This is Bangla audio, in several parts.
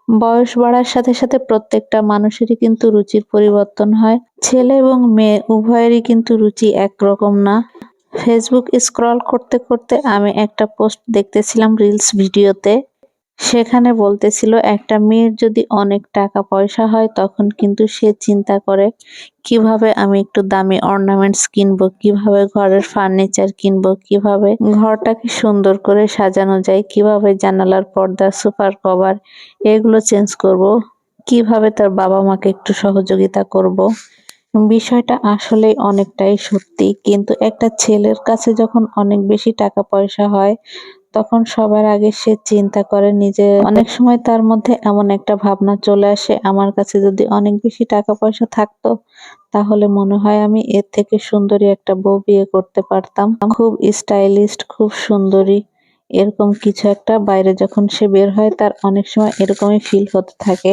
বয়স বাড়ার সাথে সাথে প্রত্যেকটা মানুষেরই কিন্তু রুচির পরিবর্তন হয়। ছেলে এবং মেয়ে উভয়েরই কিন্তু রুচি একরকম না। ফেসবুক স্ক্রল করতে করতে আমি একটা পোস্ট দেখতেছিলাম রিলস ভিডিওতে। সেখানে বলতেছিল একটা মেয়ের যদি অনেক টাকা পয়সা হয় তখন কিন্তু সে চিন্তা করে কিভাবে আমি একটু দামি অর্নামেন্টস কিনবো, কিভাবে ঘরের ফার্নিচার কিনবো, কিভাবে ঘরটাকে সুন্দর করে সাজানো যায়, কিভাবে জানালার পর্দা, সোফার কভার এগুলো চেঞ্জ করব, কিভাবে তার বাবা মাকে একটু সহযোগিতা করব। বিষয়টা আসলেই অনেকটাই সত্যি, কিন্তু একটা ছেলের কাছে যখন অনেক বেশি টাকা পয়সা হয় তখন সবার আগে সে চিন্তা করে নিজে। অনেক সময় তার মধ্যে এমন একটা ভাবনা চলে আসে, আমার কাছে যদি অনেক বেশি টাকা পয়সা থাকতো তাহলে মনে হয় আমি এর থেকে সুন্দরী একটা বউ বিয়ে করতে পারতাম, খুব স্টাইলিস্ট, খুব সুন্দরী, এরকম কিছু একটা। বাইরে যখন সে বের হয় তার অনেক সময় এরকমই ফিল হতে থাকে।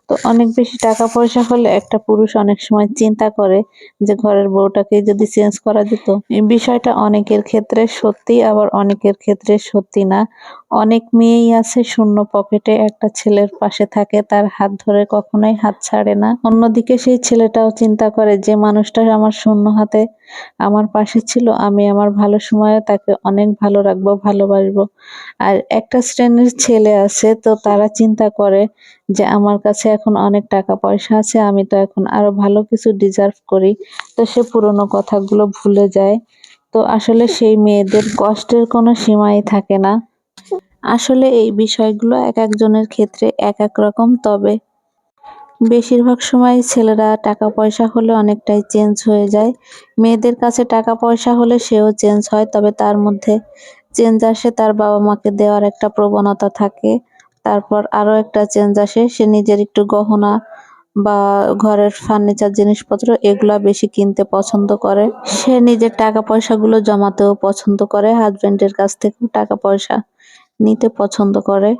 তো অনেক বেশি টাকা পয়সা হলে একটা পুরুষ অনেক সময় চিন্তা করে যে ঘরের বউটাকে যদি চেঞ্জ করা যেত। এই বিষয়টা অনেকের ক্ষেত্রে সত্যি, আবার অনেকের ক্ষেত্রে সত্যি না। অনেক মেয়েই আছে শূন্য পকেটে একটা ছেলের পাশে থাকে, তার হাত ধরে কখনোই হাত ছাড়ে না। অন্যদিকে সেই ছেলেটাও চিন্তা করে যে মানুষটা আমার শূন্য হাতে আমার পাশে ছিল, আমি আমার ভালো সময়ে তাকে অনেক ভালো রাখবো, ভালোবাসবো। আর একটা শ্রেণীর ছেলে আছে, তো তারা চিন্তা করে যে আমার কাছে এখন অনেক টাকা পয়সা আছে, আমি তো এখন আরো ভালো কিছু ডিজার্ভ করি। তো সে পুরনো কথাগুলো ভুলে যায়। তো আসলে সেই মেয়েদের কষ্টের কোনো সীমাই থাকে না। আসলে এই বিষয়গুলো এক একজনের ক্ষেত্রে এক এক রকম, তবে বেশিরভাগ সময় ছেলেরা টাকা পয়সা হলে অনেকটাই চেঞ্জ হয়ে যায়। মেয়েদের কাছে টাকা পয়সা হলে সেও চেঞ্জ হয়, তবে তার মধ্যে চেঞ্জ আসে তার বাবা মাকে দেওয়ার একটা প্রবণতা থাকে। তারপর আরো একটা চেঞ্জ আসে, সে নিজের একটু গহনা বা ঘরের ফার্নিচার জিনিসপত্র এগুলা বেশি কিনতে পছন্দ করে। সে নিজের টাকা পয়সাগুলো জমাতেও পছন্দ করে, হাজবেন্ডের কাছ থেকেও টাকা পয়সা নিতে পছন্দ করে।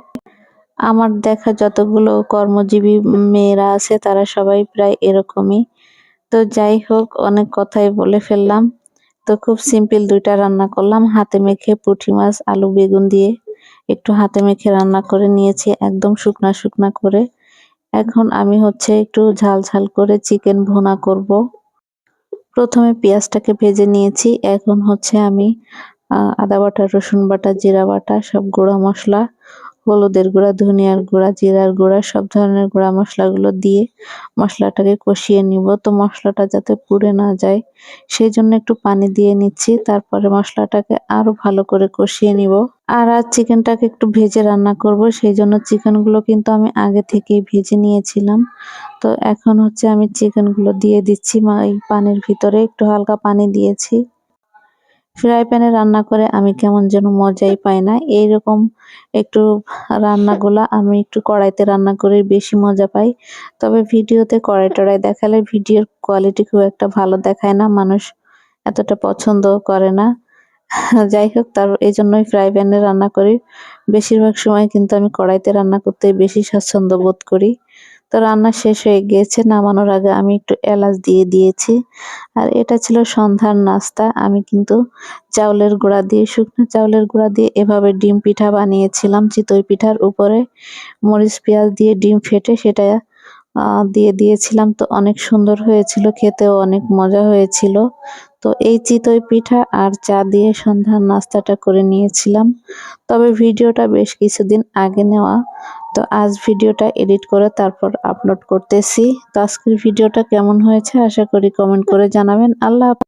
আমার দেখা যতগুলো কর্মজীবী মেয়েরা আছে তারা সবাই প্রায় এরকমই। তো যাই হোক, অনেক কথাই বলে ফেললাম। তো খুব সিম্পল দুইটা রান্না করলাম, হাতে মেখে পুঁটি মাছ আলু বেগুন দিয়ে একটু হাতে মেখে রান্না করে নিয়েছি, একদম শুকনা শুকনা করে। এখন আমি হচ্ছে একটু ঝাল ঝাল করে চিকেন ভুনা করব। প্রথমে পেঁয়াজটাকে ভেজে নিয়েছি, এখন হচ্ছে আমি আদা বাটা, রসুন বাটা, জিরা বাটা, সব গুঁড়া মশলা, হলুদের গুঁড়া, ধনিয়ার গুঁড়া, জিরার গুঁড়া, সব ধরনের গুঁড়া মশলাগুলো দিয়ে মশলাটাকে কষিয়ে নিব। তো মশলাটা যাতে পুড়ে না যায় সেই জন্য একটু পানি দিয়ে নিচ্ছি, তারপরে মশলাটাকে আরো ভালো করে কষিয়ে নিব। আর আজ চিকেনটাকে একটু ভেজে রান্না করব, সেই জন্য চিকেনগুলো কিন্তু আমি আগে থেকেই ভেজে নিয়েছিলাম। তো এখন হচ্ছে আমি চিকেনগুলো দিয়ে দিচ্ছি, এই পানির ভিতরে একটু হালকা পানি দিয়েছি। ফ্রাই প্যানে রান্না করে আমি কেমন যেন মজাই পাই না, এইরকম একটু রান্নাগুলা আমি একটু কড়াইতে রান্না করে বেশি মজা পাই। তবে ভিডিওতে কড়াই টড়াই দেখালে ভিডিওর কোয়ালিটি খুব একটা ভালো দেখায় না, মানুষ এতটা পছন্দ করে না। যাই হোক, তার এই জন্যই ফ্রাই প্যানে রান্না করি। বেশিরভাগ সময় কিন্তু আমি কড়াইতে রান্না করতে বেশি স্বাচ্ছন্দ্য বোধ করি। তো রান্না শেষ হয়ে গিয়েছে, নামানোর আগে আমি একটু এলাচ দিয়ে দিয়েছি। আর এটা ছিল সন্ধ্যার নাস্তা। আমি কিন্তু চাউলের গুঁড়া দিয়ে, শুকনো চাউলের গুঁড়া দিয়ে এভাবে ডিম পিঠা বানিয়েছিলাম। চিতই পিঠার উপরে মরিচ পেঁয়াজ দিয়ে ডিম ফেটে সেটা দিয়ে দিয়েছিলাম। তো অনেক সুন্দর হয়েছিল, খেতেও অনেক মজা হয়েছিল। তো এই চিতই পিঠা আর চা দিয়ে সন্ধ্যার নাস্তাটা করে নিয়েছিলাম। তবে ভিডিওটা বেশ কিছুদিন আগে নেওয়া, তো আজ ভিডিওটা এডিট করে তারপর আপলোড করতেছি। তো আজকের ভিডিওটা কেমন হয়েছে আশা করি কমেন্ট করে জানাবেন। আল্লাহ হাফেজ।